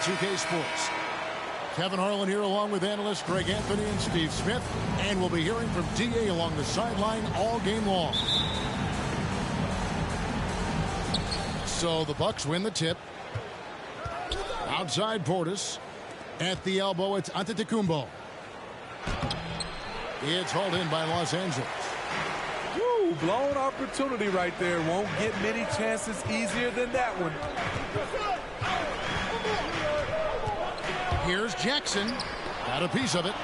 2K Sports. Kevin Harlan here along with analysts Greg Anthony and Steve Smith, and we'll be hearing from DA along the sideline all game long. So the Bucks win the tip. Outside Portis. At the elbow, it's Antetokounmpo. It's hauled in by Los Angeles. Woo, blown opportunity right there. Won't get many chances easier than that one. Here's Jackson. Got a piece of it.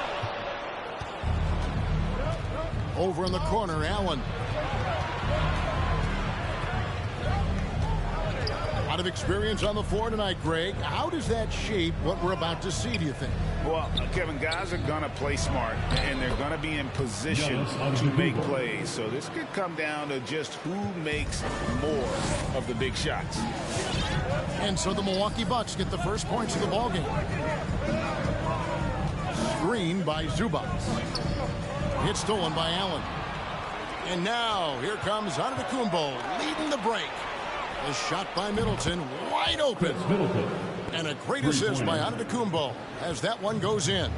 Over in the corner, Allen. A lot of experience on the floor tonight, Greg. How does that shape what we're about to see, do you think? Well, Kevin, guys are going to play smart, and they're going to be in position to make plays. So this could come down to just who makes more of the big shots. And so the Milwaukee Bucks get the first points of the ballgame. Screen by Zubac. It's stolen by Allen. And now here comes Antetokounmpo leading the break. A shot by Middleton, wide open. And a great assist by Antetokounmpo as that one goes in.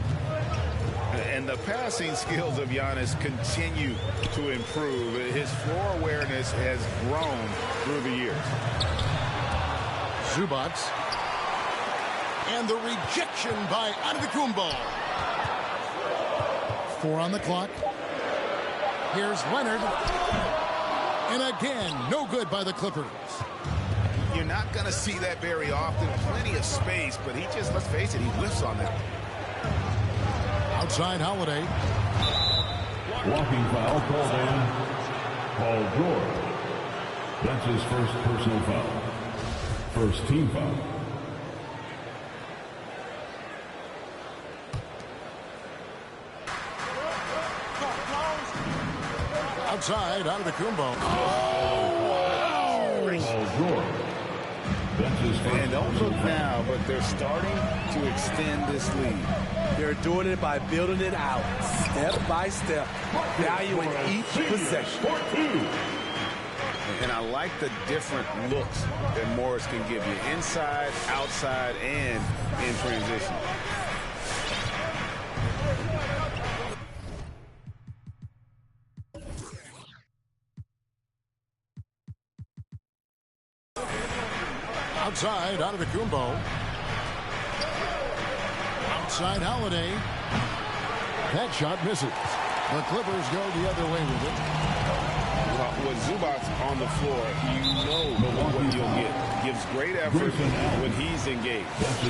And the passing skills of Giannis continue to improve. His floor awareness has grown through the years. Zubac. And the rejection by Antetokounmpo. 4 on the clock. Here's Leonard. And again, no good by the Clippers. You're not going to see that very often. Plenty of space, but he just, let's face it, he whiffs on that. Outside Holiday. Walking foul called on Paul George. That's his first personal foul. First team foul. Outside, Antetokounmpo. Paul George. That's his first. And don't look now, but they're starting to extend this lead. They're doing it by building it out, step by step, valuing each possession. And I like the different looks that Morris can give you. Inside, outside, and in transition. Outside, Antetokounmpo. Outside Holiday. That shot misses. The Clippers go the other way with it. With Zubac on the floor, you know what you'll get. Gives great effort when he's engaged.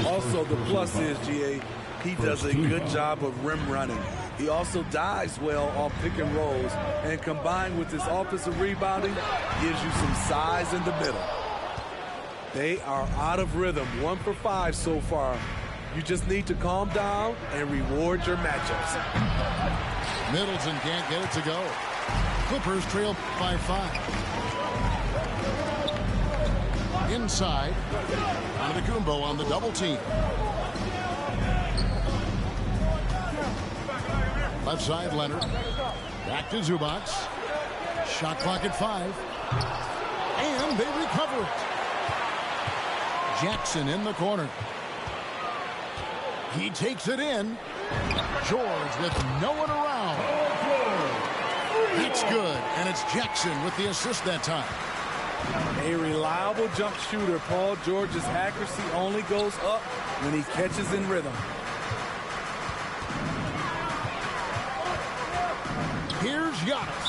Also, the plus is, GA, he does a good job of rim running. He also dives well off pick and rolls, and combined with his offensive rebounding, gives you some size in the middle. They are out of rhythm, 1 for 5 so far. You just need to calm down and reward your matchups. Middleton can't get it to go. Clippers trail by 5. Inside, Antetokounmpo on the double team. Left side, Leonard. Back to Zubac. Shot clock at 5. And they recover it. Jackson in the corner. He takes it in. George with no one around. That's good, and it's Jackson with the assist that time. A reliable jump shooter. Paul George's accuracy only goes up when he catches in rhythm. Here's Giannis.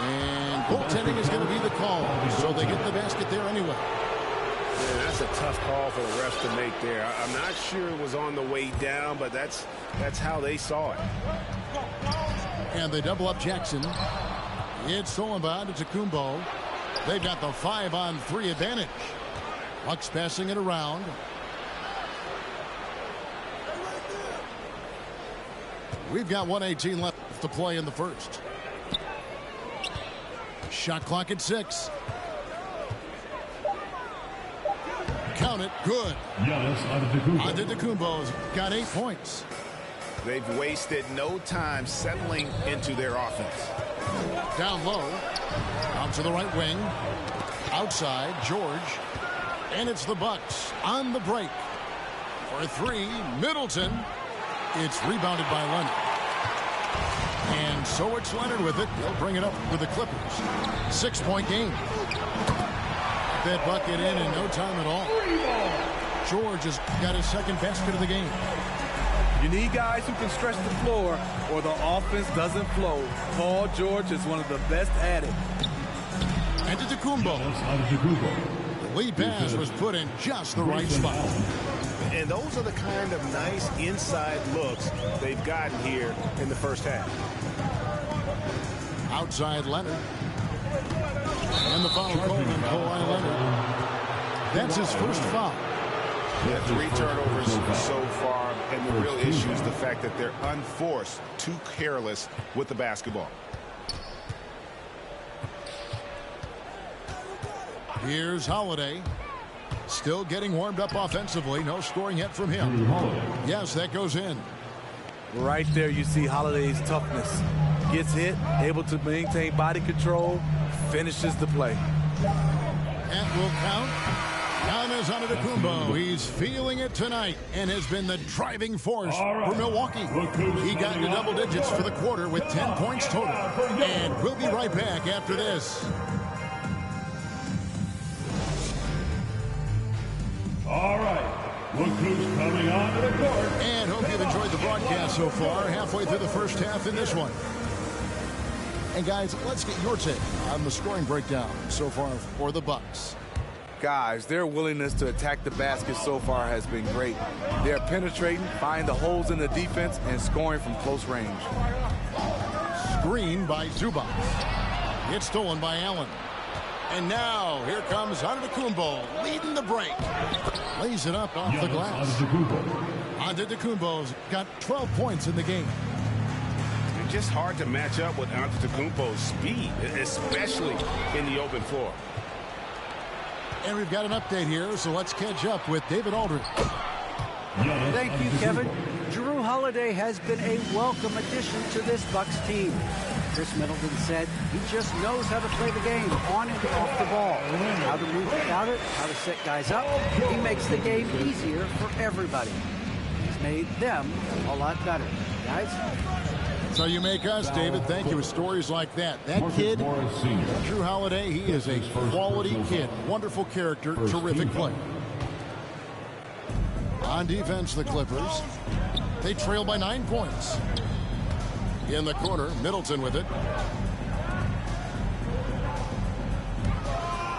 And goaltending is going to be the call, so they get the basket there anyway. Man, that's a tough call for the refs to make there. I'm not sure it was on the way down, but that's how they saw it. And they double up Jackson. It's stolen by Antetokounmpo. They've got the 5-on-3 advantage. Bucks passing it around. We've got 1:18 left to play in the first. Shot clock at 6. Count it. Good. Giannis Antetokounmpo. Antetokounmpo's got 8 points. They've wasted no time settling into their offense. Down low. Out to the right wing. Outside, George. And it's the Bucks on the break. For three, Middleton. It's rebounded by Leonard. And so it's Leonard with it. He'll bring it up with the Clippers. 6-point game. That bucket in no time at all. George has got his second basket of the game. You need guys who can stretch the floor or the offense doesn't flow. Paul George is one of the best at it. Antetokounmpo. The lead pass was put in just the right spot. And those are the kind of nice inside looks they've gotten here in the first half. Outside Leonard. And the foul called on Kawhi Leonard. That's his first foul. Yeah, 3 turnovers so far, and the real issue is the fact that they're unforced, too careless with the basketball. Here's Holiday. Still getting warmed up offensively. No scoring yet from him. Yes, that goes in. Right there you see Holiday's toughness. Gets hit, able to maintain body control, finishes the play. That will count. Giannis Antetokounmpo. He's feeling it tonight and has been the driving force for Milwaukee. He got into double digits for the quarter with 10 points total. And we'll be right back after this. All right. Look who's coming onto the court. And hope you've enjoyed the broadcast so far. Halfway through the first half in this one. And guys, let's get your take on the scoring breakdown so far for the Bucks. Guys, their willingness to attack the basket so far has been great. They're penetrating, finding the holes in the defense, and scoring from close range. Screen by Zubac. It's stolen by Allen. And now, here comes Antetokounmpo leading the break. Lays it up off the glass. Antetokounmpo's got 12 points in the game. It's just hard to match up with Antetokounmpo's speed, especially in the open floor. And we've got an update here, so let's catch up with David Aldridge. Thank you, Kevin. Jrue Holiday has been a welcome addition to this Bucks team. Chris Middleton said he just knows how to play the game on and off the ball, how to move without it, how to set guys up. He makes the game easier for everybody. He's made them a lot better. Guys? So you make us, David. Thank you with stories like that. That kid, Jrue Holiday, he is a quality kid. Wonderful character, terrific play. On defense, the Clippers. They trail by 9 points. In the corner, Middleton with it.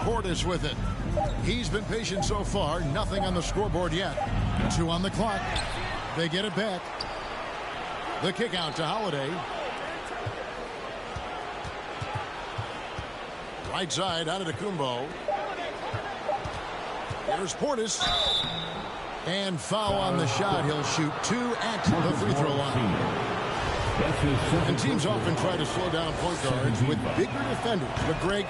Portis with it. He's been patient so far. Nothing on the scoreboard yet. 2 on the clock. They get it back. The kick out to Holiday. Right side, Antetokounmpo. Here's Portis. And foul on the shot. He'll shoot 2 at the free throw line. And teams often try to slow down point guards with bigger defenders. But, Greg,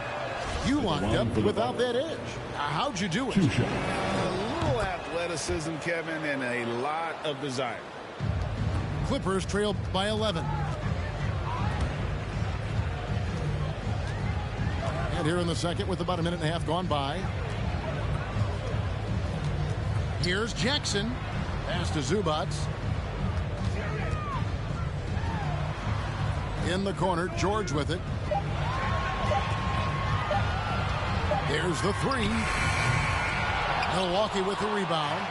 you locked up without that edge. How'd you do it? A little athleticism, Kevin, and a lot of desire. Clippers trail by 11. And here in the second with about a minute and a half gone by. Here's Jackson. Pass to Zubac. In the corner, George with it. There's the 3. Milwaukee with the rebound.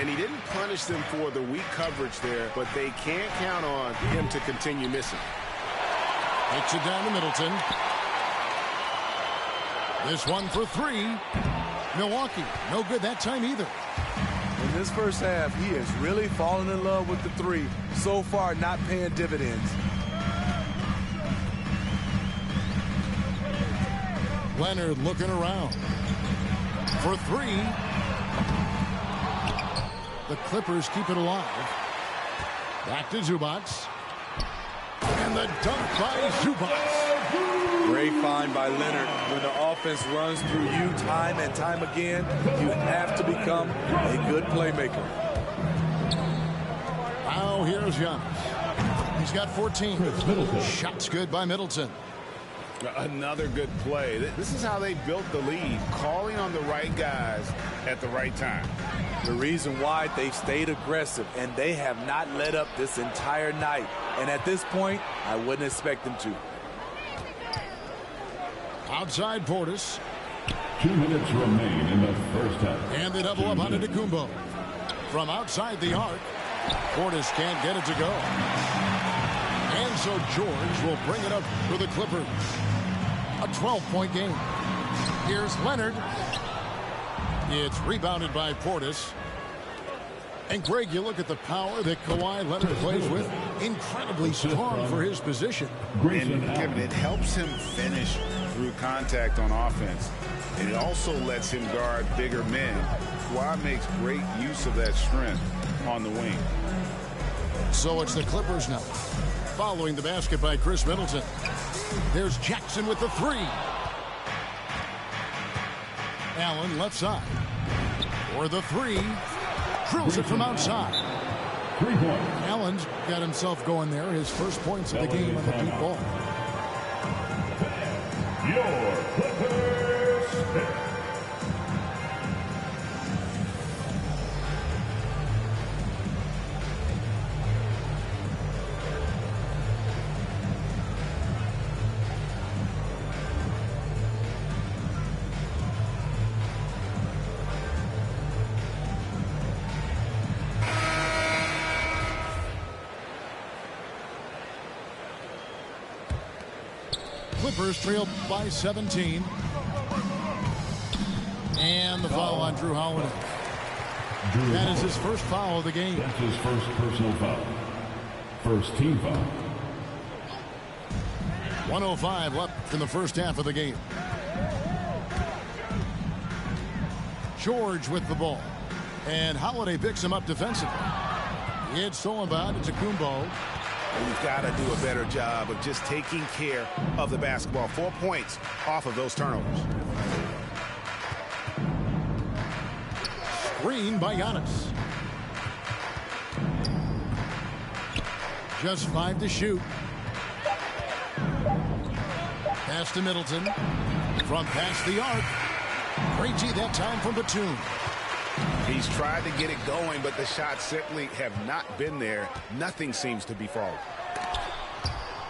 And he didn't punish them for the weak coverage there, but they can't count on him to continue missing. Takes it down to Middleton. This one for 3. Milwaukee, no good that time either. In this first half, he is really falling in love with the 3. So far, not paying dividends. Leonard looking around. For 3. The Clippers keep it alive. Back to Zubac. And the dunk by Zubac. Great find by Leonard. When the offense runs through you time and time again, you have to become a good playmaker. Now here's Giannis. He's got 14. Shots good by Middleton. Another good play. This is how they built the lead, calling on the right guys at the right time. The reason why they've stayed aggressive, and they have not let up this entire night. And at this point, I wouldn't expect them to. Outside Portis. 2 minutes remain in the first half. And they double up on Antetokounmpo. From outside the arc, Portis can't get it to go. And so George will bring it up for the Clippers. A 12-point game. Here's Leonard. It's rebounded by Portis. And Greg, you look at the power that Kawhi Leonard plays with. Incredibly strong for his position. And Kevin, it helps him finish through contact on offense. And it also lets him guard bigger men. Kawhi makes great use of that strength on the wing. So it's the Clippers now. Following the basket by Chris Middleton. There's Jackson with the three. Allen left side. For the three. Drills it from outside. 3 points. Allen's got himself going there. His first points of the game on the deep ball. Your Clippers pick. Clippers trailed by 17. And the foul on Drew Holiday. That is his first foul of the game. That's his first personal foul. First team foul. 1:05 left in the first half of the game. George with the ball. And Holiday picks him up defensively. It's stolen by Antetokounmpo. We've got to do a better job of just taking care of the basketball. 4 points off of those turnovers. Screen by Giannis. Just 5 to shoot. Pass to Middleton. From past the arc. Krejci that time from Batum. He's tried to get it going, but the shots simply have not been there. Nothing seems to be falling.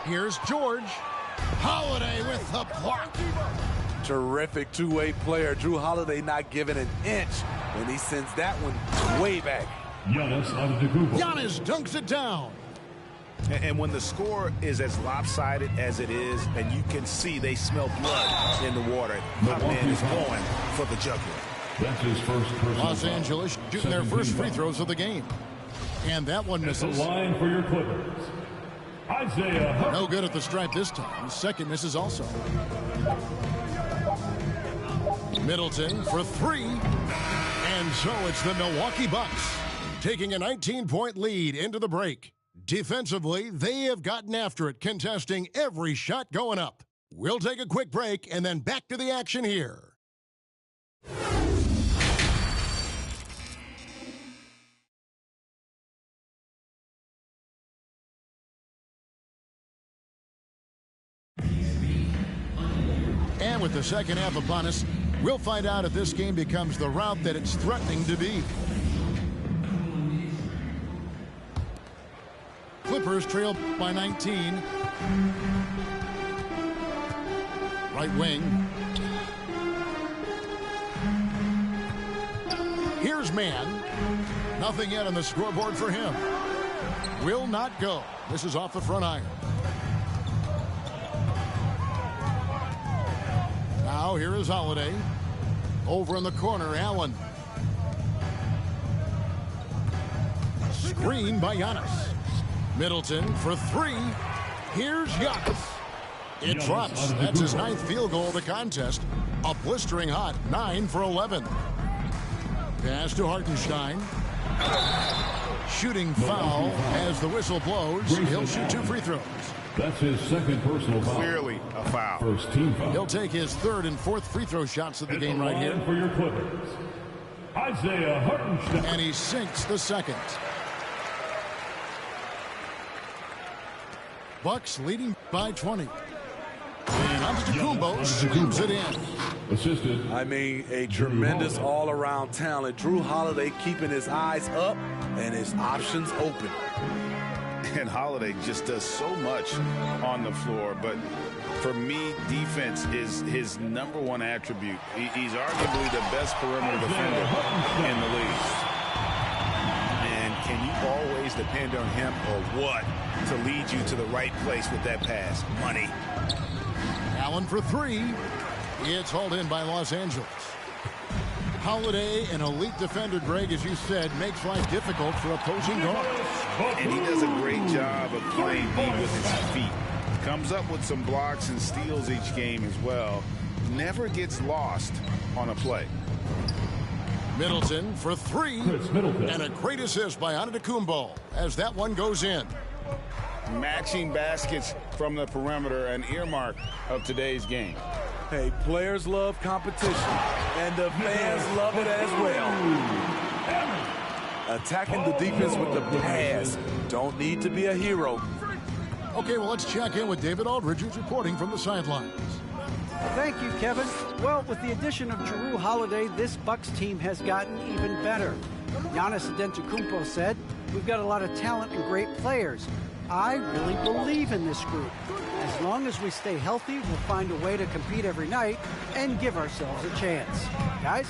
Here's George. Holiday with the block. Terrific two-way player. Drew Holiday not giving an inch when he sends that one way back. Giannis Antetokounmpo. Giannis dunks it down. And when the score is as lopsided as it is, and you can see they smell blood in the water, my man is going for the jugular. That's his first personal Los foul. Angeles shooting their first free throws of the game. And that one At the misses. line for your Clippers, Isaiah Harden. No good at the stripe this time. Second misses also. Middleton for three. And so it's the Milwaukee Bucks taking a 19-point lead into the break. Defensively, they have gotten after it, contesting every shot going up. We'll take a quick break and then back to the action here. And with the second half upon us, we'll find out if this game becomes the rout that it's threatening to be. Clippers trail by 19. Right wing. Here's Mann. Nothing yet on the scoreboard for him. Will not go. This is off the front iron. Now here is Holiday. Over in the corner, Allen. Screen by Giannis. Middleton for three. Here's Giannis. It drops. That's his 9th field goal of the contest. A blistering hot 9 for 11. Pass to Hartenstein. Shooting foul as the whistle blows. He'll shoot 2 free throws. That's his second personal foul. Clearly a foul. First team foul. He'll take his 3rd and 4th free throw shots of the game right here. For your Clippers, Isaiah Hartenstein. And he sinks the second. Bucks leading by 20. And Antetokounmpo screams it in. Assisted. I mean, a tremendous all-around talent. Jrue Holiday keeping his eyes up and his options open. And Holiday just does so much on the floor, but for me, defense is his #1 attribute. He's arguably the best perimeter defender in the league. And can you always depend on him or what to lead you to the right place with that pass? Money. Allen for three. It's hauled in by Los Angeles. Holiday, an elite defender, Greg, as you said, makes life difficult for opposing guards. And he does a great job of playing D with his feet. Comes up with some blocks and steals each game as well. Never gets lost on a play. Middleton for three. Middleton. And a great assist by Antetokounmpo as that one goes in. Matching baskets from the perimeter, an earmark of today's game. Hey, players love competition, and the fans love it as well. Attacking the defense with the pass. Don't need to be a hero. Okay, well, let's check in with David Aldridge, who's reporting from the sidelines. Thank you, Kevin. Well, with the addition of Jrue Holiday, this Bucks team has gotten even better. Giannis Antetokounmpo said, "We've got a lot of talent and great players. I really believe in this group. As long as we stay healthy, we'll find a way to compete every night and give ourselves a chance." Guys?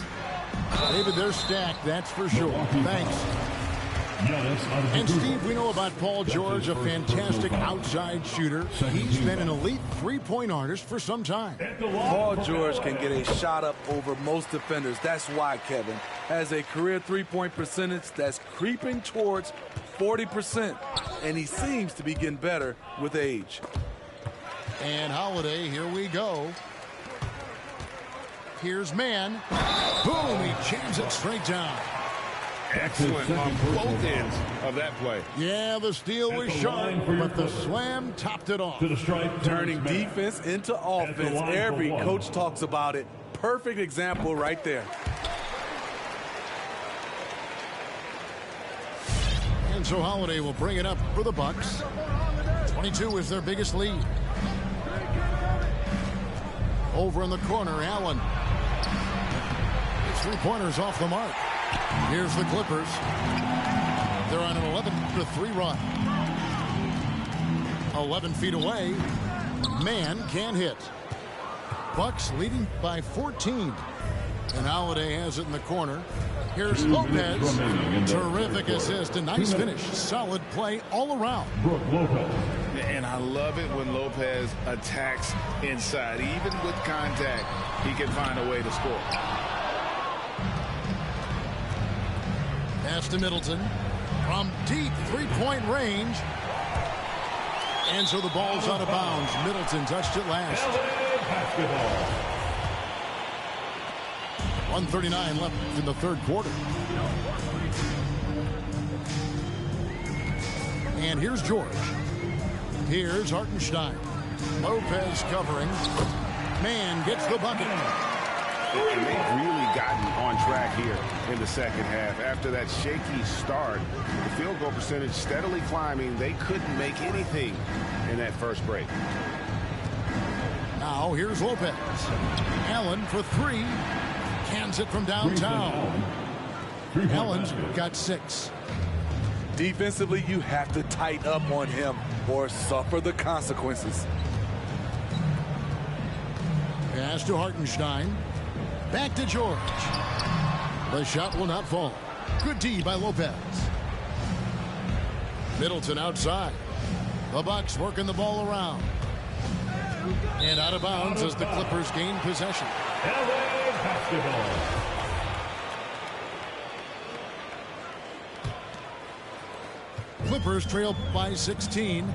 David, they're stacked, that's for sure. Thanks. And Steve, we know about Paul George, a fantastic outside shooter. He's been an elite three-point artist for some time. Paul George can get a shot up over most defenders. That's why Kevin has a career three-point percentage that's creeping towards 40%, and he seems to be getting better with age. And Holiday, here we go. Here's man. Boom, he jams it straight down. Excellent on both ends of that play. Yeah, the steal was sharp, but the slam topped it off. To the strike. Turning defense into offense. Every coach talks about it. Perfect example right there. And so Holiday will bring it up for the Bucks. 22 is their biggest lead. Over in the corner, Allen. His three-pointers off the mark. Here's the Clippers. They're on an 11-3 run. 11 feet away. Man can't hit. Bucks leading by 14. And Holiday has it in the corner. Here's Lopez. Terrific assist. A nice finish. Solid play all around. Brook Lopez. And I love it when Lopez attacks inside. Even with contact, he can find a way to score. Pass to Middleton from deep three-point range. And so the ball's out of bounds. Middleton touched it last. Basketball. 1:39 left in the third quarter. And here's George. Here's Hartenstein. Lopez covering. Man gets the bucket. And they've really gotten on track here in the second half. After that shaky start, the field goal percentage steadily climbing. They couldn't make anything in that first break. Now here's Lopez. Allen for three. Cans it from downtown. Allen's got 6. Defensively, you have to tighten up on him or suffer the consequences. Pass to Hartenstein. Back to George. The shot will not fall. Good D by Lopez. Middleton outside. The Bucks working the ball around. And out of bounds as the Clippers gain possession. LA basketball. Clippers trail by 16.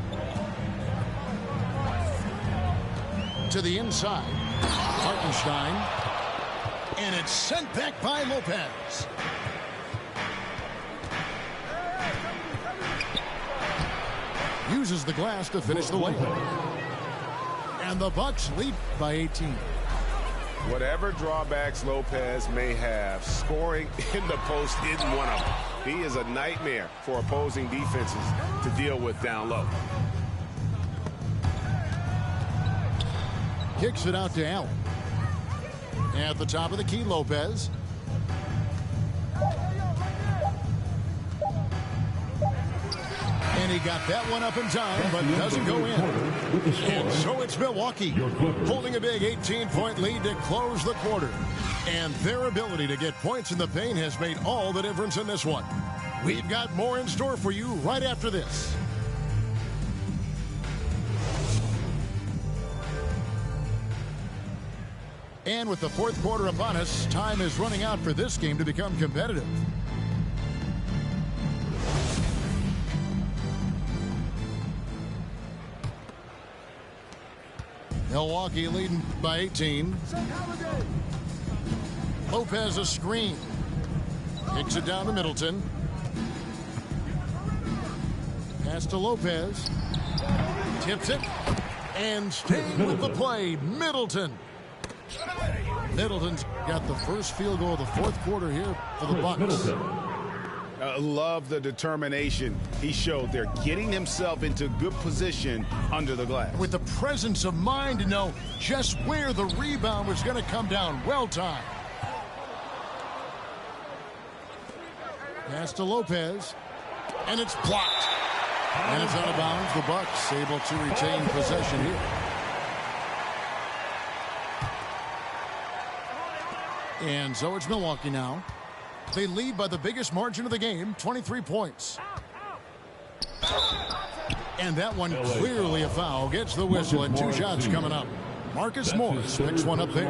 To the inside. Hartenstein. And it's sent back by Lopez. Uses the glass to finish the layup. And the Bucks lead by 18. Whatever drawbacks Lopez may have, scoring in the post isn't one of them. He is a nightmare for opposing defenses to deal with down low. Kicks it out to Allen. At the top of the key, Lopez. And he got that one up in time, but doesn't go in. And so it's Milwaukee holding a big 18-point lead to close the quarter. And their ability to get points in the paint has made all the difference in this one. We've got more in store for you right after this. And with the fourth quarter upon us, time is running out for this game to become competitive. Milwaukee leading by 18. Lopez a screen. Kicks it down to Middleton. Pass to Lopez. Tips it. And staying with the play, Middleton. Middleton's got the first field goal of the fourth quarter here for the Bucks. Love the determination he showed there, getting himself into good position under the glass. With the presence of mind to know just where the rebound was going to come down. Well timed. Pass to Lopez. And it's blocked. And it's out of bounds. The Bucks able to retain possession here. And so it's Milwaukee now. They lead by the biggest margin of the game, 23 points. And that one clearly a foul. Gets the whistle and 2 shots coming up. Marcus Morris picks one up there.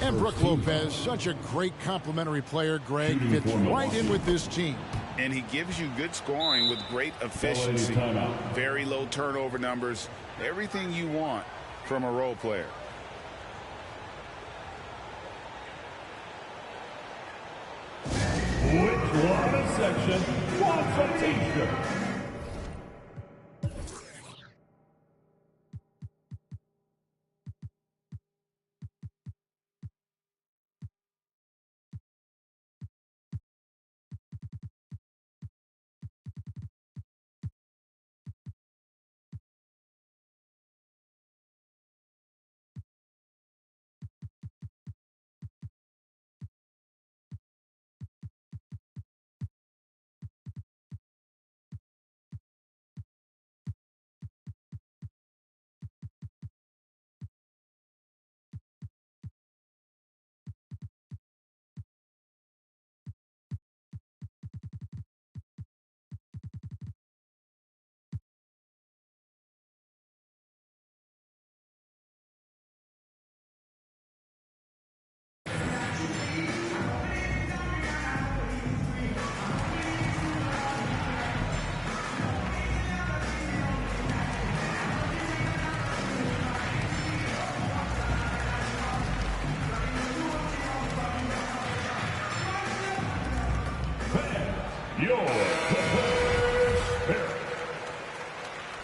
And Brook Lopez, such a great complimentary player, Greg, fits right in with this team. And he gives you good scoring with great efficiency. Very low turnover numbers. Everything you want from a role player. Which one section wants a t-shirt?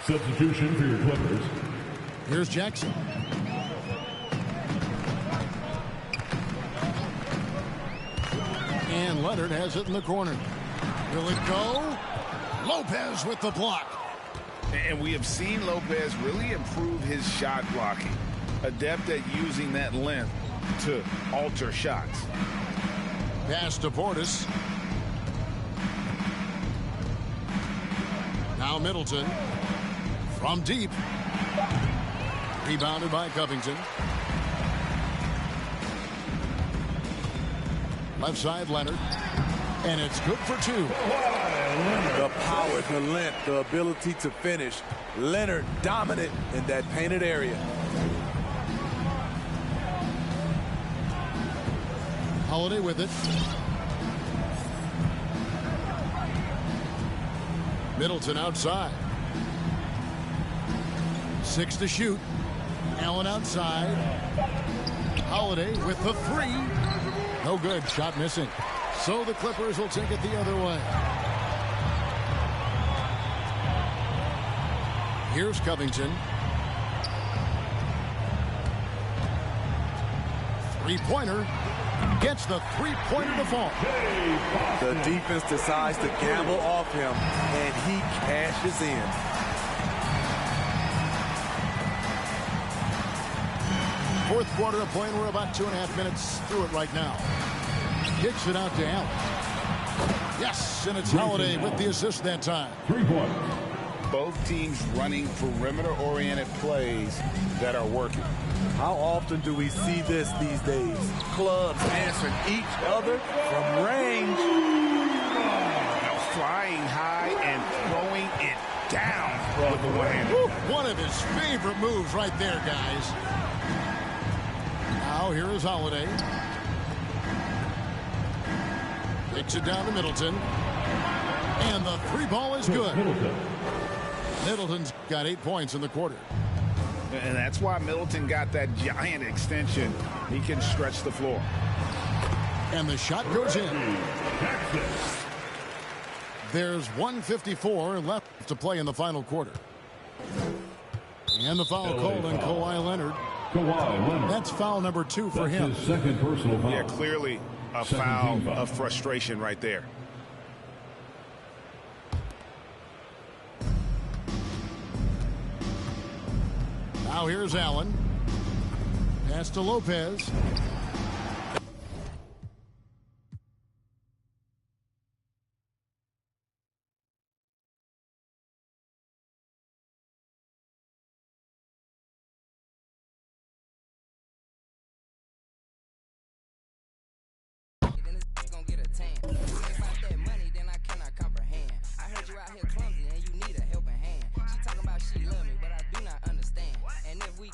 Substitution for your Clippers. Here's Jackson. And Leonard has it in the corner. Will it go? Lopez with the block. And we have seen Lopez really improve his shot blocking. Adept at using that length to alter shots. Pass to Portis. Now Middleton. From deep. Rebounded by Covington. Left side, Leonard. And it's good for 2. The power, the length, the ability to finish. Leonard dominant in that painted area. Holiday with it. Middleton outside. 6 to shoot. Allen outside. Holiday with the 3. No good. Shot missing. So the Clippers will take it the other way. Here's Covington. 3-pointer. Gets the 3-pointer to fall. The defense decides to gamble off him, and he cashes in. fourth quarter of play, and we're about 2.5 minutes through it right now. Kicks it out to Allen. Yes, and it's Holiday with the assist that time. 3 points. Both teams running perimeter-oriented plays that are working. How often do we see this these days? Clubs answering each other from range. Flying high and throwing it down with the one-hander. One of his favorite moves right there, guys. Now here is Holiday. Kicks it down to Middleton. And the 3 ball is good. Middleton's got 8 points in the quarter. And that's why Middleton got that giant extension. He can stretch the floor. And the shot goes in. There's 1:54 left to play in the final quarter. And the foul called on Kawhi Leonard. That's foul number 2 for him. His second personal foul. Yeah, clearly a foul of frustration right there. Now here's Allen. Pass to Lopez.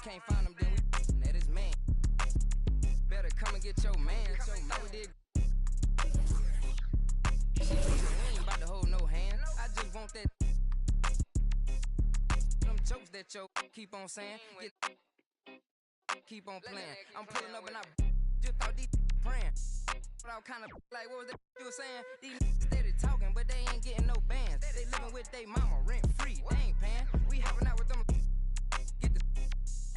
Can't find him, then we let his man. Better come and get your man. She ain't about to hold no hand. I just want that. Them jokes that yo keep on saying. Keep on playing. I'm pulling up and I just thought these praying. But I was kind of like, what was that you were saying? These steady talking, but they ain't getting no bands. They living with they mama rent free. They ain't paying. We hopping out with them. Get the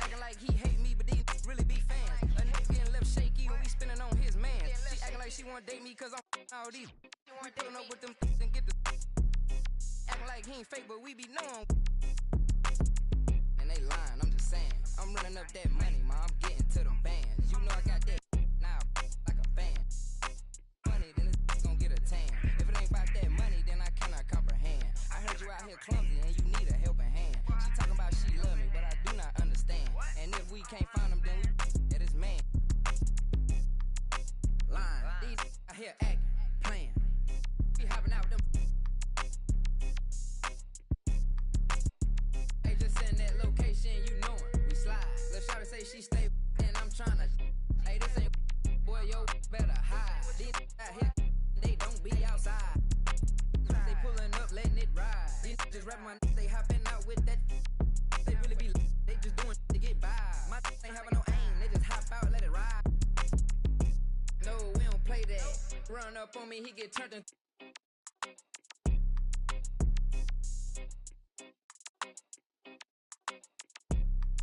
acting like he hate me, but these really be fans. A nigga getting left shaky when we spinning on his man. She acting like she wanna date me cause I'm all these. We pulling up with them and get the acting like he ain't fake, but we be knowing. And they lying, I'm just saying. I'm running up that money, ma, I'm getting to them bands. You know I got that now like a fan. Money, then it's gonna get a tan. If it ain't about that money, then I cannot comprehend. I heard you out here clumsy and you need a helping hand. She talking about she love me, but I do not understand. And if we can't find him, then we at his man. Lying, these out here acting, playing. We hopping out with them. They just send that location, you know it. We slide. Let's try to say she stay, and I'm trying to. Hey, this ain't boy, yo, better hide. These out here, they don't be outside. They pulling up, letting it ride. These just rap my they hopping out with that. They really be, they just doing to get by. My ain't having no aim, they just hop out, let it ride. No, we don't play that. Run up on me, he get turned into.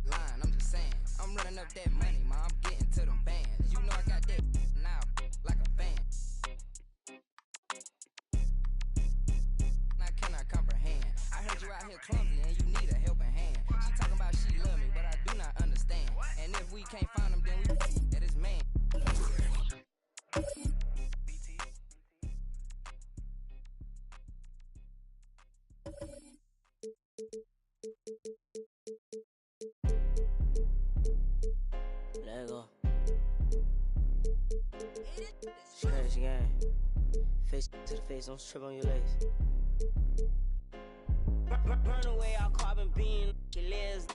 Lying, I'm just saying. I'm running up that money, ma, I'm getting to them bands. You know I got that now, like a fan. I cannot comprehend. I heard you out here clumsy and you need a helping hand. She talking about she love me, but I do not understand. And if we can't find him, then we at his man. Let go. Scratch game. Face to the face, don't trip on your legs. Burn away our carbon beam, your legs.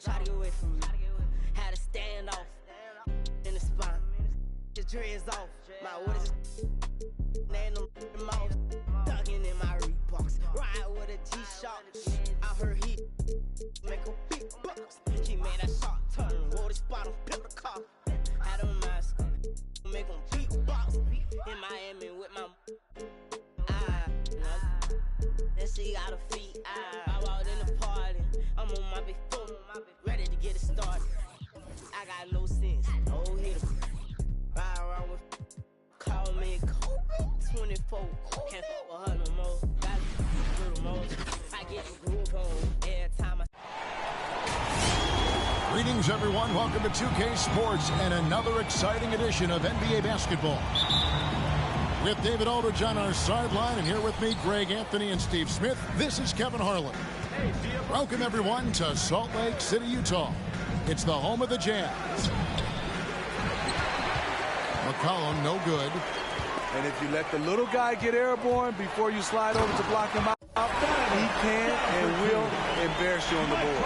Try to get away from me. Had to stand off in the spine. Your dreads off. My what is and them mouth. Ducking in my Reeboks. Ride with a G-Shock. I heard he make a big box. He made that shot turn. Roll this bottle, pimp the car. Had a mask. Make them beatbox. In Miami with my that she got a feet. I walked in the party. I'm on my big phone, ready to get it started. I got no sense. Oh, hit him. Ride around with. Call me Kobe. 24. Can't fuck with her no more. Got a little more. I get the groove on every time I. Greetings, everyone. Welcome to 2K Sports and another exciting edition of NBA basketball. With David Aldridge on our sideline, and here with me, Greg Anthony and Steve Smith, this is Kevin Harlan. Welcome, everyone, to Salt Lake City, Utah. It's the home of the Jazz. McCollum, no good. And if you let the little guy get airborne before you slide over to block him out, he can and will embarrass you on the boards.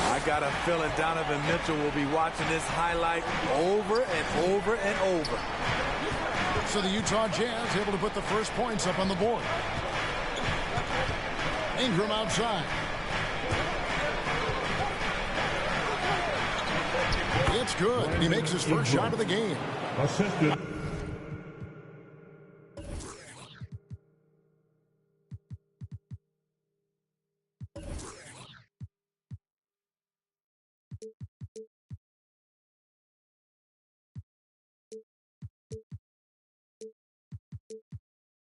I got a feeling Donovan Mitchell will be watching this highlight over and over and over. So the Utah Jazz able to put the first points up on the board. Ingram outside. It's good. He makes his first shot of the game. Assisted.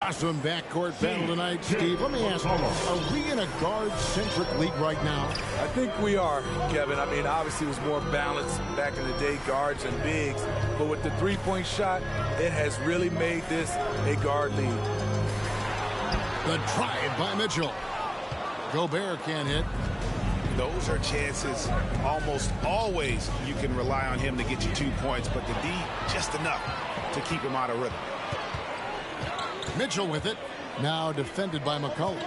Awesome backcourt battle tonight, Steve. Let me ask you, are we in a guard-centric league right now? I think we are, Kevin. I mean, obviously it was more balanced back in the day, guards and bigs. But with the three-point shot, it has really made this a guard league. The drive by Mitchell. Gobert can't hit. Those are chances almost always you can rely on him to get you 2 points, but the D just enough to keep him out of rhythm. Mitchell with it. Now defended by McCollum.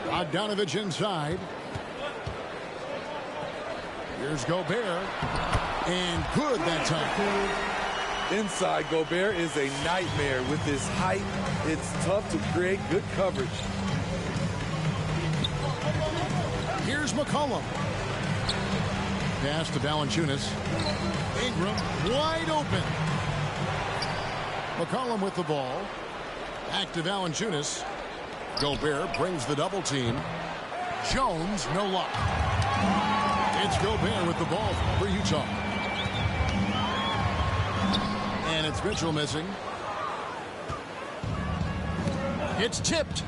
Bogdanovich inside. Here's Gobert. And good that time. Inside, Gobert is a nightmare with his height. It's tough to create good coverage. Here's McCollum. Pass to Valanciunas. Ingram wide open. McCollum with the ball. Back to Valanciunas. Gobert brings the double team. Jones, no luck. It's Gobert with the ball for Utah. And it's Mitchell missing. It's tipped.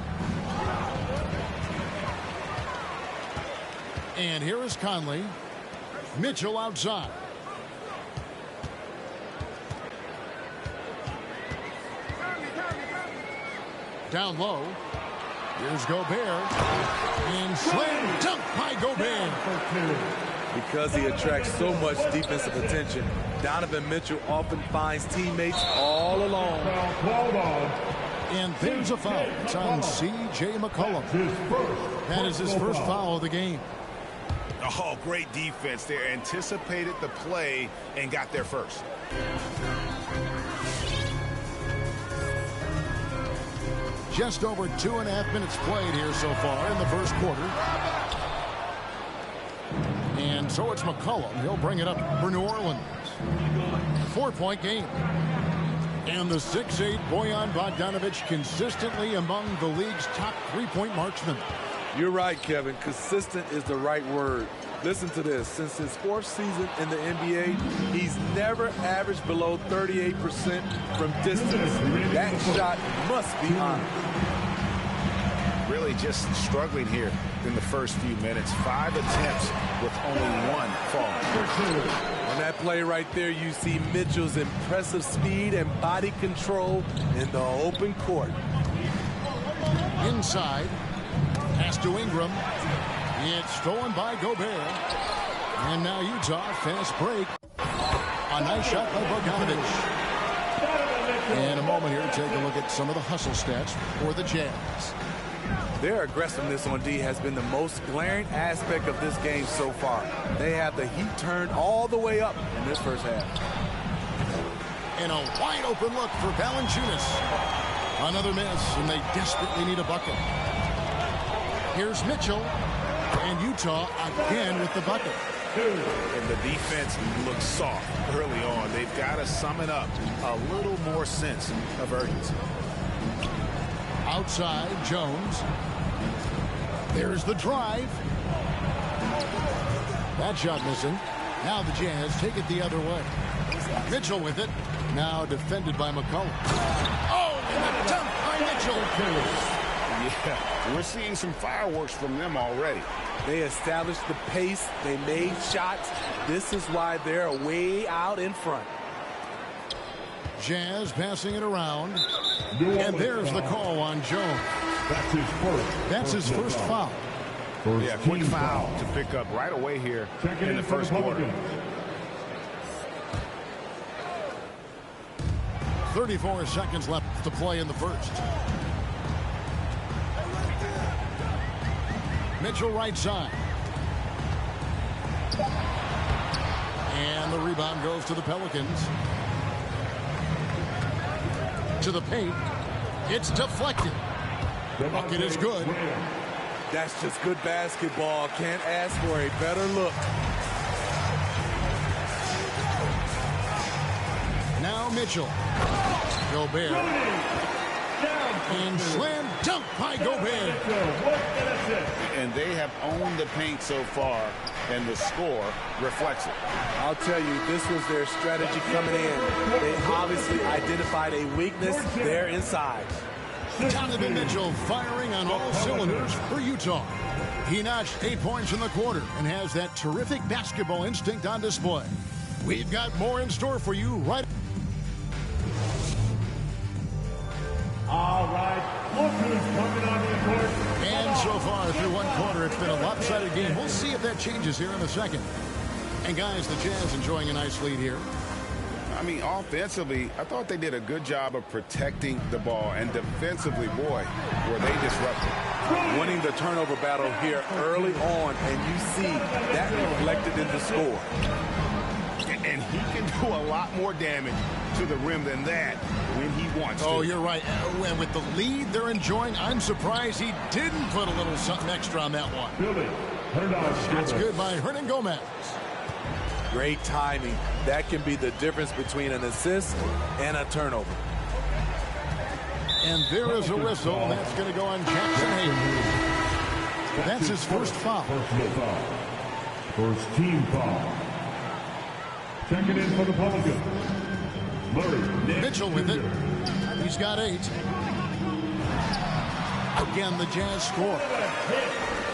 And here is Conley. Mitchell outside. Down low. Here's Gobert. And slam dunk by Gobert. Because he attracts so much defensive attention, Donovan Mitchell often finds teammates all alone. And there's a foul. It's on C.J. McCollum. That is his first foul of the game. Oh, great defense there. Anticipated the play and got there first. Just over 2.5 minutes played here so far in the first quarter. And so it's McCollum. He'll bring it up for New Orleans. 4-point game. And the 6'8" Bojan Bogdanovich consistently among the league's top three-point marksmen. You're right, Kevin. Consistent is the right word. Listen to this. Since his fourth season in the NBA, he's never averaged below 38% from distance. That shot must be on. Really just struggling here in the first few minutes. 5 attempts with only 1 fall. On that play right there, you see Mitchell's impressive speed and body control in the open court. Inside. Pass to Ingram. It's stolen by Gobert. And now Utah, fast break. A nice shot by Bogdanovich. In a moment here, take a look at some of the hustle stats for the Jazz. Their aggressiveness on D has been the most glaring aspect of this game so far. They have the heat turned all the way up in this first half. And a wide open look for Valanciunas. Another miss, and they desperately need a bucket. Here's Mitchell, and Utah again with the bucket. And the defense looks soft early on. They've got to sum it up. A little more sense of urgency. Outside, Jones. There's the drive. That shot missing. Now the Jazz take it the other way. Mitchell with it. Now defended by McCollum. Oh, and a dunk by Mitchell. Yeah, we're seeing some fireworks from them already. They established the pace. They made shots. This is why they're way out in front. Jazz passing it around. And there's the call on Jones. That's his first foul. Yeah, quick foul to pick up right away here in the first quarter. 34 seconds left to play in the first. Mitchell right side. And the rebound goes to the Pelicans. To the paint. It's deflected. The bucket is good. That's just good basketball. Can't ask for a better look. Now Mitchell. Gobert. And slam dunk by Gobert. And they have owned the paint so far, and the score reflects it. I'll tell you, this was their strategy coming in. They obviously identified a weakness there inside. Donovan Mitchell firing on all cylinders for Utah. He notched 8 points in the quarter and has that terrific basketball instinct on display. We've got more in store for you right. All right, look who's coming on the court. And so far through one quarter, it's been a lopsided game. We'll see if that changes here in the second. And guys, the Jazz enjoying a nice lead here. I mean, offensively, I thought they did a good job of protecting the ball. And defensively, boy, were they disruptive. Winning the turnover battle here early on, and you see that reflected in the score. And he can do a lot more damage to the rim than that when he wants to. Oh, you're right. And with the lead they're enjoying, I'm surprised he didn't put a little something extra on that one. That's good by Hernan Gomez. Great timing. That can be the difference between an assist and a turnover. And there is a whistle. That's going to go on Jackson Hayes. That's his first foul. First team foul. Checking in for the Pelicans. Mitchell with it. He's got 8. Again, the Jazz score.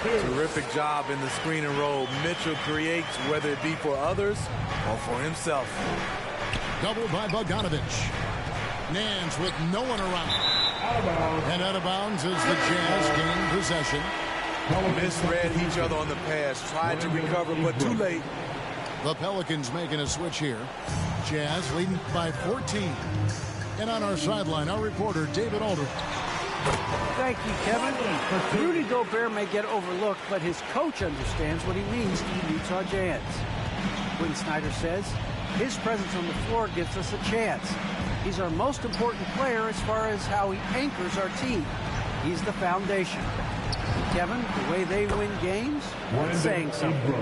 Terrific job in the screen and roll. Mitchell creates, whether it be for others or for himself. Doubled by Bogdanovich. Nance with no one around. And out of bounds as the Jazz gain possession. Misread each other on the pass. Tried to recover, but too late. The Pelicans making a switch here. Jazz leading by 14. And on our sideline, our reporter, David Aldridge. Thank you, Kevin. Rudy Gobert may get overlooked, but his coach understands what he means to the Utah Jazz. Quinn Snyder says, his presence on the floor gives us a chance. He's our most important player as far as how he anchors our team. He's the foundation. Kevin, the way they win games, that's saying something.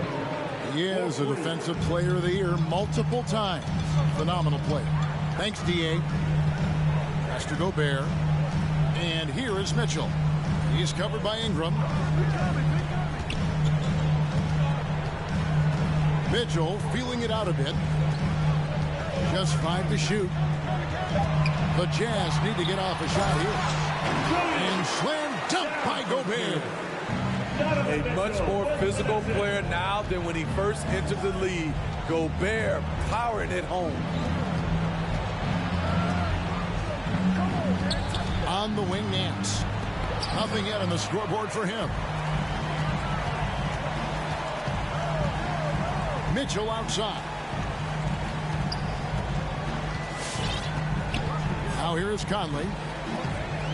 He is a defensive player of the year multiple times. Phenomenal play. Thanks, D.A. Pass to Gobert. And here is Mitchell. He's covered by Ingram. Mitchell feeling it out a bit. Just 5 to shoot. The Jazz need to get off a shot here. And slam dunk by Gobert. A much more physical player now than when he first entered the league. Gobert powering it home. On the wing, Nance. Nothing yet on the scoreboard for him. Mitchell outside. Now here is Conley.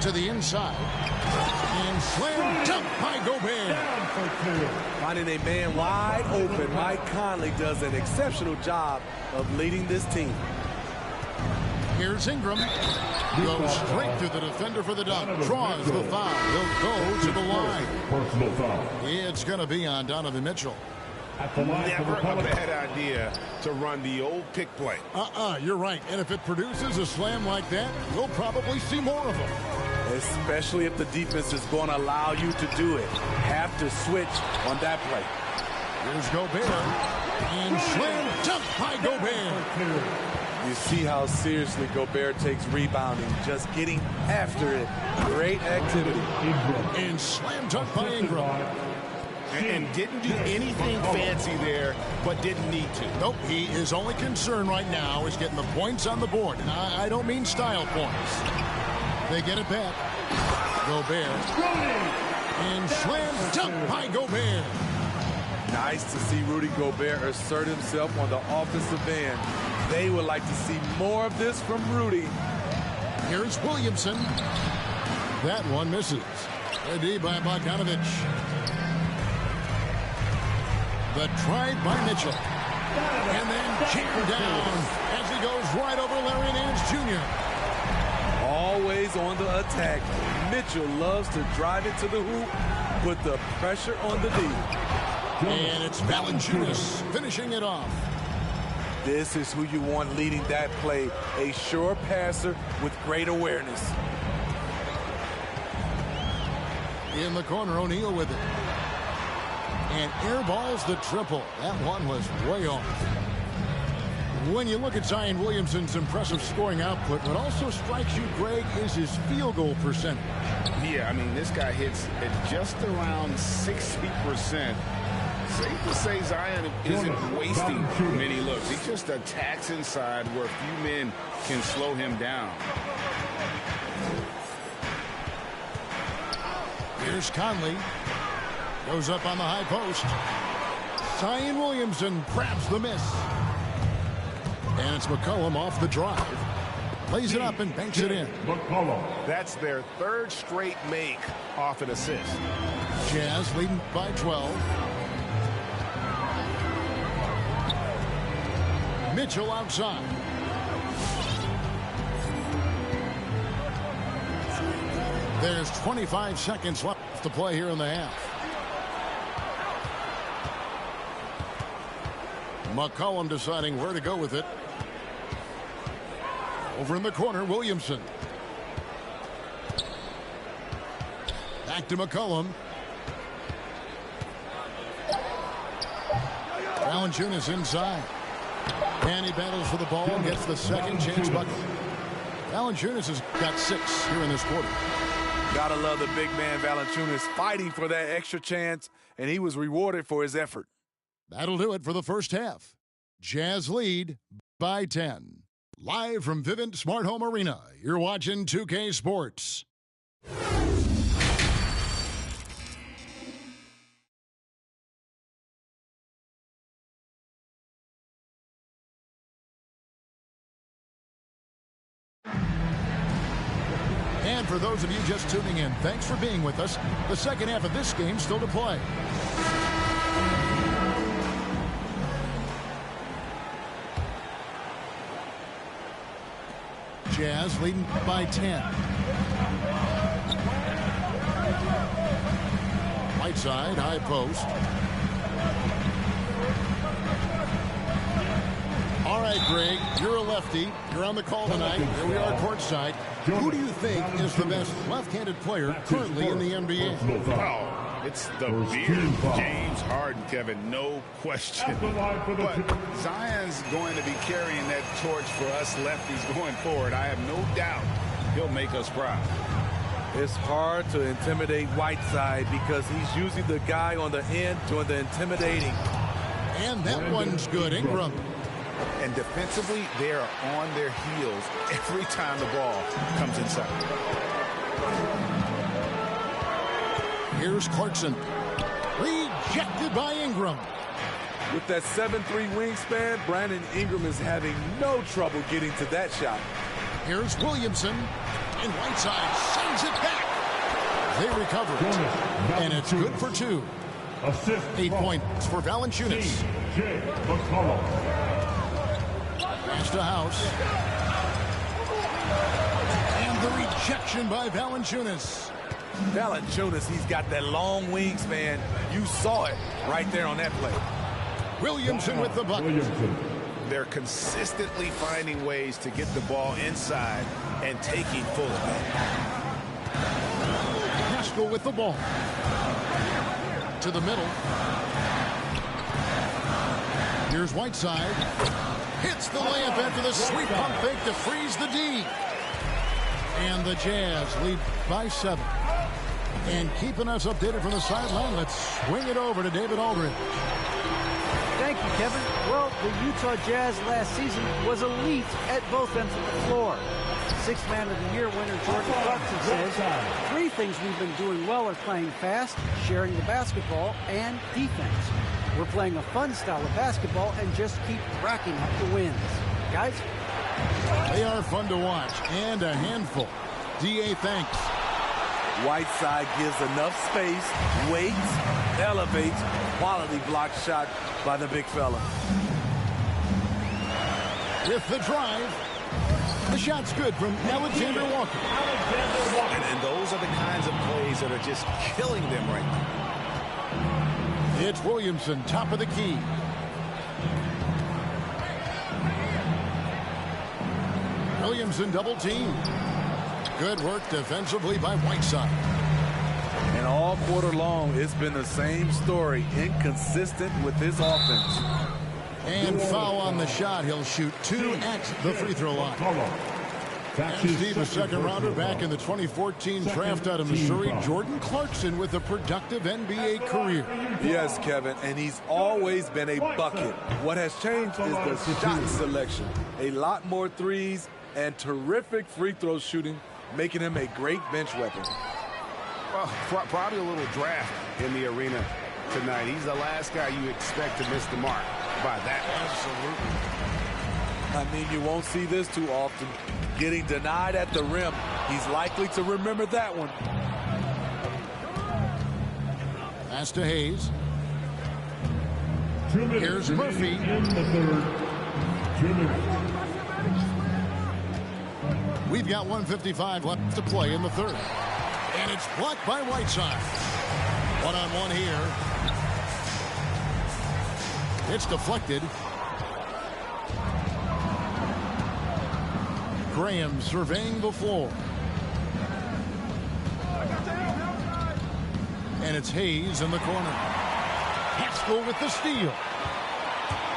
To the inside. And slam dunk by Gobert. Finding a man wide open. Mike Conley does an exceptional job of leading this team. Here's Ingram. Goes straight to the defender for the dunk. Draws the foul. He'll go to the line. Personal foul. It's going to be on Donovan Mitchell. Never a bad idea to run the old pick play. You're right. And if it produces a slam like that, we'll probably see more of them. Especially if the defense is going to allow you to do it. Have to switch on that play. Here's Gobert. And slam dunk by Gobert. You see how seriously Gobert takes rebounding, just getting after it. Great activity. And slam dunk by Ingram. And didn't do anything fancy there, but didn't need to. Nope, his only concern right now is getting the points on the board. And I don't mean style points. They get it back. Gobert. And slam dunk by Gobert. Nice to see Rudy Gobert assert himself on the offensive end. They would like to see more of this from Rudy. Here's Williamson. That one misses. A D by Bogdanovic. The try by Mitchell. And then jammed down as he goes right over Larry Nance Jr. Always on the attack. Mitchell loves to drive it to the hoop, put the pressure on the D. And it's Valanciunas finishing it off. This is who you want leading that play. A sure passer with great awareness. In the corner, O'Neal with it. And airballs the triple. That one was way off. When you look at Zion Williamson's impressive scoring output, what also strikes you, Greg, is his field goal percentage. Yeah, I mean, this guy hits at just around 60%. Safe to say Zion isn't wasting many looks. He just attacks inside where few men can slow him down. Here's Conley. Goes up on the high post. Zion Williamson grabs the miss. And it's McCollum off the drive. Lays it up and banks it in. That's their third straight make off an assist. Jazz leading by 12. Mitchell outside. There's 25 seconds left to play here in the half. McCollum deciding where to go with it. Over in the corner, Williamson. Back to McCollum. Valanciunas inside. And he battles for the ball and gets the second chance bucket. Valanciunas has got 6 here in this quarter. Gotta love the big man Valanciunas fighting for that extra chance, and he was rewarded for his effort. That'll do it for the first half. Jazz lead by 10. Live from Vivint Smart Home Arena, you're watching 2K Sports. And for those of you just tuning in, thanks for being with us. The second half of this game still to play. Jazz leading by 10. Whiteside, high post. All right, Greg, you're a lefty. You're on the call tonight. Here we are courtside. Who do you think is the best left-handed player currently in the NBA? Oh, it's the beard. James Harden, Kevin, no question. But Zion's going to be carrying that torch for us lefties going forward. I have no doubt he'll make us proud. It's hard to intimidate Whiteside because he's usually the guy on the end doing the intimidating. And that one's good. Ingram. And defensively, they are on their heels every time the ball comes inside. Here's Clarkson. Rejected by Ingram. With that 7'3" wingspan, Brandon Ingram is having no trouble getting to that shot. Here's Williamson. And Whiteside sends it back. They recover it. And it's good for 2. 8 points for Valanciunas. Pass to House. And the rejection by Valanciunas. Valanciunas, he's got that long wingspan. You saw it right there on that play. Williamson with the bucket. They're consistently finding ways to get the ball inside and taking full advantage. Haskell with the ball. To the middle. Here's Whiteside. Hits the layup after the sweet pump fake to freeze the D. And the Jazz lead by 7. And keeping us updated from the sideline, let's swing it over to David Aldridge. Thank you, Kevin. Well, the Utah Jazz last season was elite at both ends of the floor. Sixth Man of the Year winner Jordan Clarkson says, 3 things we've been doing well are playing fast, sharing the basketball, and defense. We're playing a fun style of basketball and just keep racking up the wins. Guys? They are fun to watch and a handful. D.A. thanks. Whiteside gives enough space, waits, elevates, quality block shot by the big fella. With the drive, the shot's good from Alexander Walker. And those are the kinds of plays that are just killing them right now. It's Williamson, top of the key. Williamson double team. Good work defensively by Whiteside. And all quarter long, it's been the same story. Inconsistent with his offense. And foul on the shot. He'll shoot 2 at the free throw line. And Steve, a second rounder back in the 2014 draft out of Missouri. Jordan Clarkson with a productive NBA career. Yes, Kevin, and he's always been a bucket. What has changed is the shot selection. A lot more threes and terrific free throw shooting, making him a great bench weapon. Well, probably a little draft in the arena tonight. He's the last guy you expect to miss the mark by that. Absolutely. I mean, you won't see this too often. Getting denied at the rim. He's likely to remember that one. Pass to Hayes. 2 minutes. Here's Murphy. In the third. 2 minutes. We've got 1:55 left to play in the third. And it's blocked by Whiteside. One-on-one here. It's deflected. Graham surveying the floor. And it's Hayes in the corner. Haskell with the steal.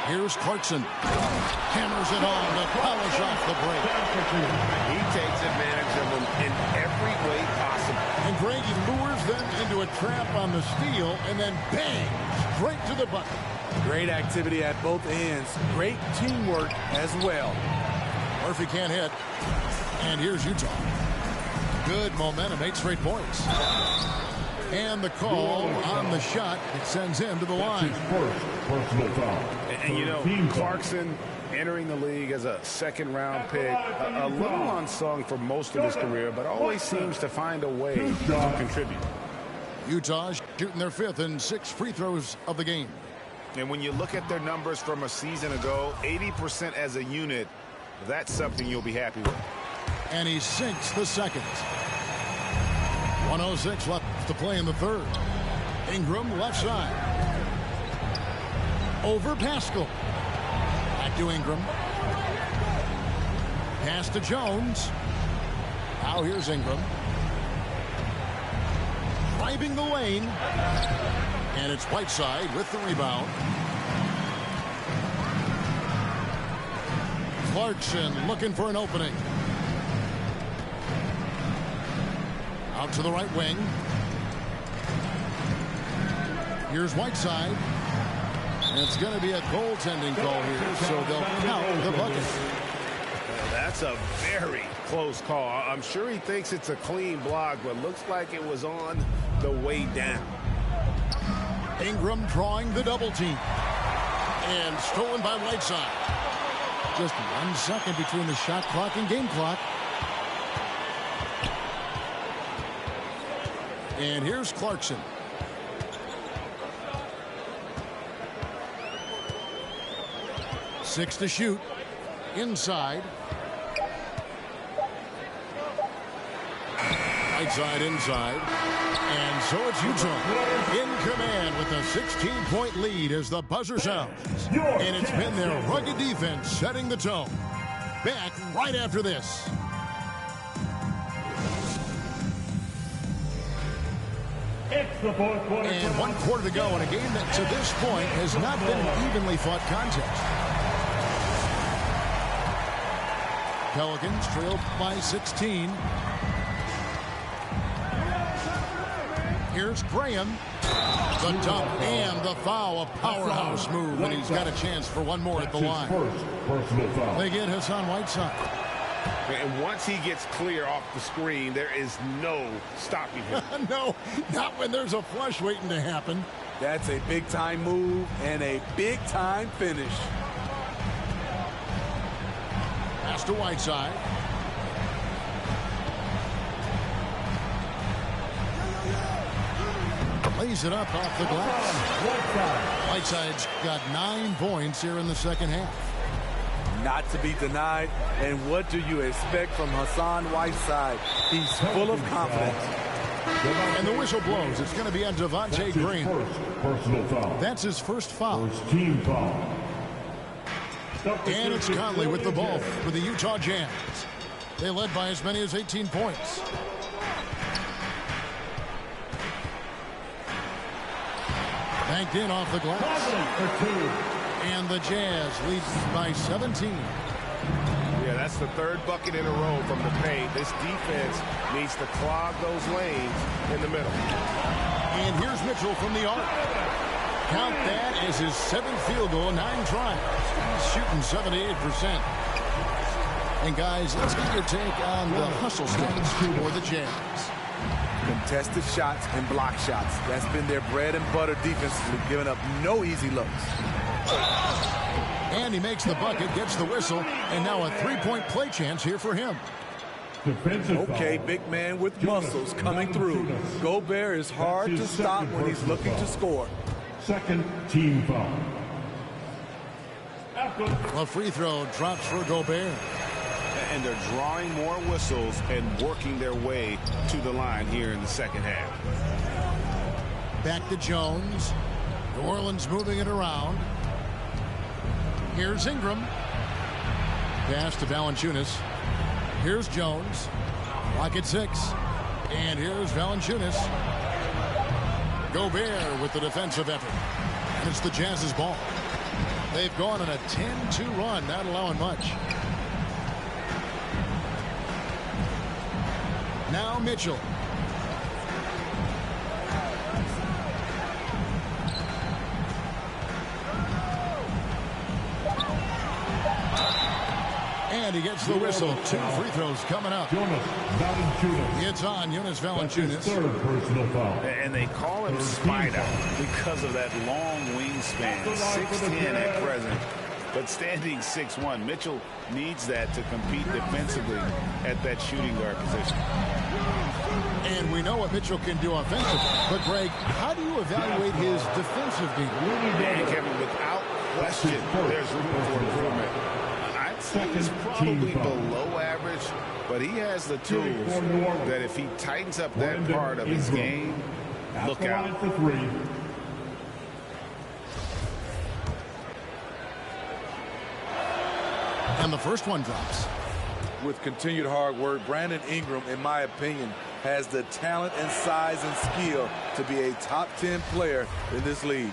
Here's Clarkson. Hammers it on to polish off the break. He takes advantage of them in every way possible. And Greg, he lures them into a trap on the steal and then bang, straight to the bucket. Great activity at both ends. Great teamwork as well. Murphy can't hit. And here's Utah. Good momentum, 8 straight points. And the call on the shot, it sends him to the line. First personal foul. And you know, Clarkson entering the league as a second-round pick, a little unsung for most of his career, but always seems to find a way to contribute. Utah shooting their 5th and 6 free throws of the game. And when you look at their numbers from a season ago, 80% as a unit, that's something you'll be happy with. And he sinks the second. 1:06 left to play in the third. Ingram left side. Over Pascal. Back to Ingram. Pass to Jones. Now here's Ingram. Driving the lane. And it's Whiteside with the rebound. Clarkson looking for an opening. Out to the right wing. Here's Whiteside. And it's going to be a goaltending call here, so they'll count the bucket. That's a very close call. I'm sure he thinks it's a clean block, but looks like it was on the way down. Ingram drawing the double team. And stolen by Whiteside. Just 1 second between the shot clock and game clock. And here's Clarkson. Six to shoot. Inside. Whiteside inside. And so it's Utah in command with a 16-point lead as the buzzer sounds. And it's been their rugged defense setting the tone. Back right after this. And 1 quarter to go in a game that to this point has not been an evenly fought contest. Pelicans trailed by 16. Here's Graham. The dunk and the foul. A powerhouse move, and he's got a chance for one more at the line. They get Hassan Whiteside. And once he gets clear off the screen, there is no stopping him. No, not when there's a flush waiting to happen. That's a big-time move and a big-time finish. Pass to Whiteside. Lays it up off the glass. Whiteside's got 9 points here in the second half. Not to be denied. And what do you expect from Hassan Whiteside? He's full of confidence. And the whistle blows. It's going to be on Devontae Green. Personal foul. That's his first foul. First team foul. And it's Conley with the ball for the Utah Jazz. They led by as many as 18 points. Banked in off the glass. And the Jazz leads by 17. Yeah, that's the third bucket in a row from the paint. This defense needs to clog those lanes in the middle. And here's Mitchell from the arc. Count that as his 7th field goal, 9 tries. He's shooting 78%. And guys, let's get your take on the hustle stats for the Jazz. Contested shots and block shots. That's been their bread and butter defensively, giving up no easy looks. And he makes the bucket, gets the whistle, and now a 3-point play chance here for him. Okay, big man with muscles coming through. Gobert is hard to stop when he's looking to score. Second team foul. A free throw drops for Gobert. And they're drawing more whistles and working their way to the line here in the second half. Back to Jones. New Orleans moving it around. Here's Ingram. Pass to Valanciunas. Here's Jones. Lock at 6. And here's Valanciunas. Gobert with the defensive effort. And it's the Jazz's ball. They've gone on a 10-2 run, not allowing much. Now Mitchell. And he gets the whistle. 2 free throws coming up. It's on Jonas Valanciunas. Third personal foul. And they call him Spider because of that long wingspan. 6'10" at present, but standing 6'1". Mitchell needs that to compete defensively at that shooting guard position. And we know what Mitchell can do offensively. But, Greg, how do you evaluate his defensive game? And Kevin, without question, there's room for improvement. I'd say he's probably below average, but he has the tools that if he tightens up that part of his game, look out. And the first one drops. With continued hard work, Brandon Ingram, in my opinion, has the talent and size and skill to be a top 10 player in this league.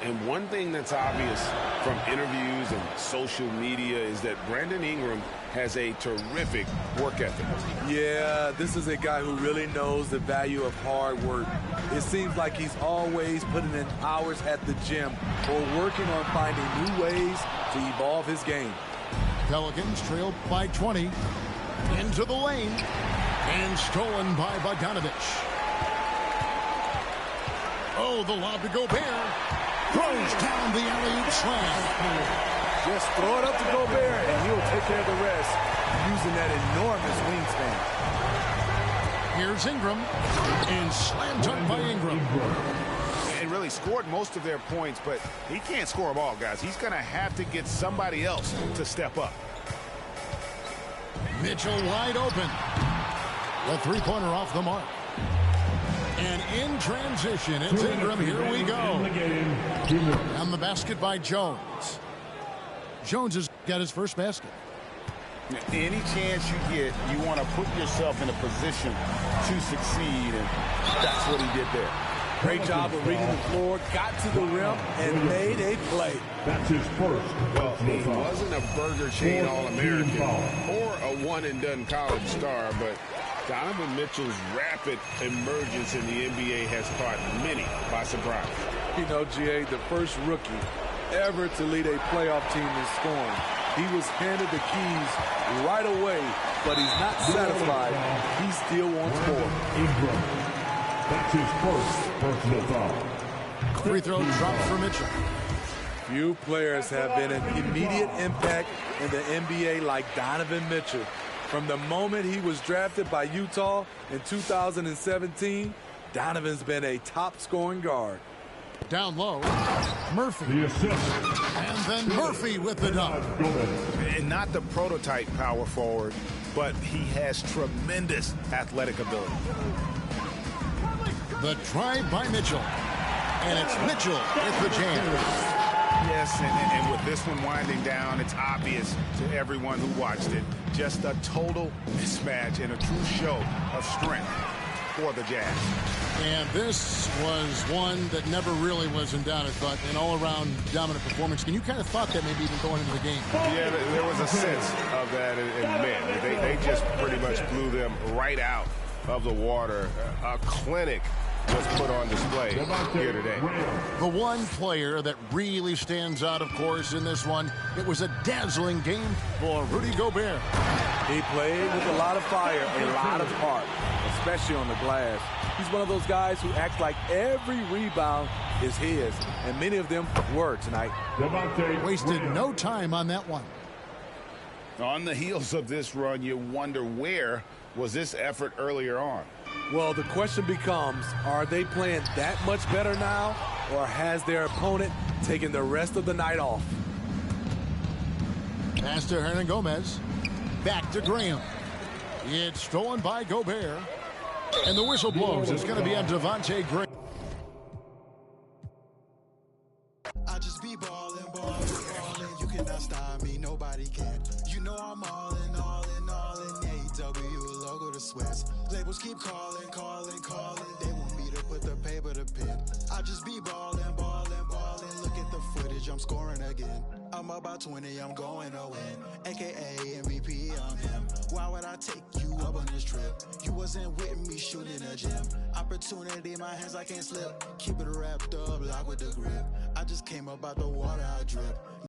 And one thing that's obvious from interviews and social media is that Brandon Ingram has a terrific work ethic. Yeah, this is a guy who really knows the value of hard work. It seems like he's always putting in hours at the gym or working on finding new ways to evolve his game. Pelicans trailed by 20. Into the lane. And stolen by Bogdanovich. Oh, the lob to Gobert. Throws down the alley-oop slam. Just throw it up to Gobert, and he'll take care of the rest using that enormous wingspan. Here's Ingram. And slam dunk by Ingram. And really scored most of their points, but he can't score them all, guys. He's going to have to get somebody else to step up. Mitchell wide open. The three-pointer off the mark. And in transition, it's Ingram. Here we go. And the basket by Jones. Jones has got his first basket. Any chance you get, you want to put yourself in a position to succeed, and that's what he did there. Great job of reading the floor, got to the rim, and made a play. That's his first. Well, he wasn't a Burger Chain All-American or a one-and-done college star, but Donovan Mitchell's rapid emergence in the NBA has caught many by surprise. You know, GA, the first rookie ever to lead a playoff team in scoring. He was handed the keys right away, but he's not satisfied. He still wants more. Ingram. That's his first personal foul. Free throw dropped for Mitchell. Few players have been an immediate impact in the NBA like Donovan Mitchell. From the moment he was drafted by Utah in 2017, Donovan's been a top scoring guard. Down low, Murphy. The assist. And then Murphy with the dunk. And not the prototype power forward, but he has tremendous athletic ability. The drive by Mitchell. And it's Mitchell with the jam. Yes, and with this one winding down, it's obvious to everyone who watched it. Just a total mismatch and a true show of strength for the Jazz. And this was one that never really was in doubt, I thought, an all-around dominant performance. And you kind of thought that maybe even going into the game. Yeah, there was a sense of that in men. They just pretty much blew them right out of the water. A clinic was put on display here today. The one player that really stands out, of course, in this one, it was a dazzling game for Rudy Gobert. He played with a lot of fire, a lot of heart, especially on the glass. He's one of those guys who acts like every rebound is his, and many of them were tonight. Wasted no time on that one. On the heels of this run, you wonder where was this effort earlier on? Well, the question becomes, are they playing that much better now, or has their opponent taken the rest of the night off? Pass to Hernan Gomez. Back to Graham. It's stolen by Gobert. And the whistle blows. It's going to be on Devontae Graham. I just be ballin', ballin'. You cannot stop me, nobody can. You know I'm all in. AEW, logo to sweats. Labels keep calling. They want me to put the paper to pen. I just be ballin'. Look at the footage, I'm scoring again. I'm about 20, I'm going to win. AKA MVP, I'm him. Why would I take you up on this trip? You wasn't with me shooting a gym. Opportunity in my hands, I can't slip. Keep it wrapped up, lock with the grip. I just came up out the water, I drip.